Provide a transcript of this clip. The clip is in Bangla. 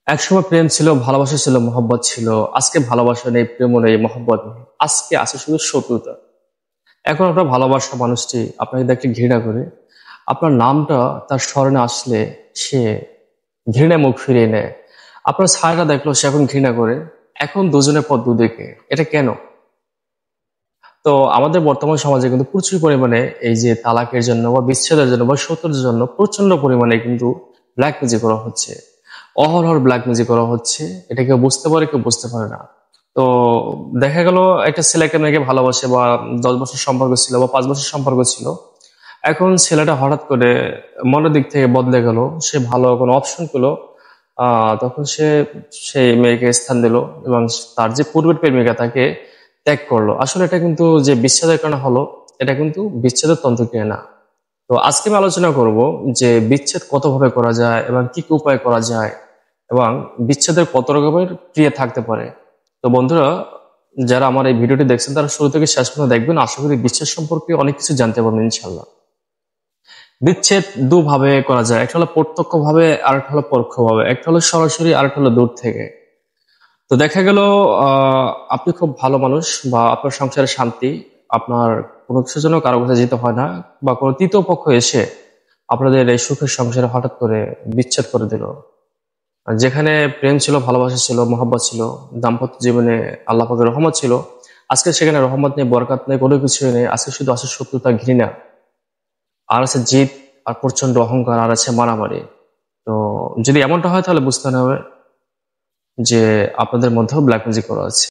একসময় প্রেম ছিল, ভালোবাসা ছিল, মহব্বত ছিল। আজকে ভালোবাসা নেই, প্রেমও নেই, মহব্বত নেই। আজকে আছে শুধু শত্রুতা। এখন আপনার ভালোবাসা মানুষটি আপনাকে দেখে ঘৃণা করে। আপনার নামটা তার স্মরণে আসলে সে ঘৃণায় মুখ ফিরিয়ে নেয়। আপনার ছায়াটা দেখলো সে এখন ঘৃণা করে। এখন দুজনের পথ দুদিকে। এটা কেন? তো আমাদের বর্তমান সমাজে কিন্তু প্রচুর পরিমাণে এই যে তালাকের জন্য বা বিচ্ছেদের জন্য বা শত্রুতার জন্য প্রচন্ড পরিমাণে কিন্তু ব্ল্যাকমেজি করা হচ্ছে। অহরহ ব্ল্যাকমেজি করা হচ্ছে। এটা কেউ বুঝতে পারে, কেউ বুঝতে পারে না। তো দেখা গেল একটা ছেলে একটা মেয়েকে ভালোবাসে, বা 10 বছর সম্পর্ক ছিল বা 5 বছর সম্পর্ক ছিল। এখন ছেলেটা হঠাৎ করে মনের দিক থেকে বদলে গেল। সে ভালো কোনো অপশন পেলো। তখন সে সেই মেয়েকে স্থান দিল এবং তার যে পূর্বের প্রেমিকা তাকে ত্যাগ করলো। আসলে এটা কিন্তু যে বিচ্ছেদের কারণে হলো, এটা কিন্তু বিচ্ছেদের তন্ত্রক্রিয়া না। তো আজকে আমি আলোচনা করব যে বিচ্ছেদ কতভাবে করা যায় এবং কি কি উপায় করা যায়, এবং বিচ্ছেদের কত রকমের ক্রিয়া থাকতে পারে। তো বন্ধুরা, যারা আমার এই ভিডিওটি দেখছেন তারা শুরু থেকে শেষ পর্যন্ত দেখবেন। আশা করি বিচ্ছেদ সম্পর্কে অনেক কিছু জানতে পারবেন ইনশাল্লাহ। বিচ্ছেদ দুভাবে করা যায়, একটা হলো প্রত্যক্ষ ভাবে আর একটা হলো পরোক্ষ ভাবে। একটা হলো সরাসরি আর একটা হলো দূর থেকে। তো দেখা গেল আপনি খুব ভালো মানুষ, বা আপনার সংসারে শান্তি, আপনার কোনো কিছুর জন্য কারো কাছে যেতে হয় না, বা কোনো তৃতীয় পক্ষ এসে আপনাদের এই সুখের সংসারে হঠাৎ করে বিচ্ছেদ করে দিল। আর যেখানে প্রেম ছিল, ভালোবাসা ছিল, মহব্বত ছিল, দাম্পত্য জীবনে আল্লাহ পাকের রহমত ছিল, আজকে সেখানে রহমত নেই, বরকত নেই, কোনো কিছুই নেই। আজকে শুধু আছে শত্রুতা, ঘৃণা, আর আছে জিদ, আর প্রচন্ড অহংকার, আর আছে মারামারি। তো যদি এমনটা হয় তাহলে বুঝতে হবে যে আপনাদের মধ্যেও ব্ল্যাক ম্যাজিক করা আছে।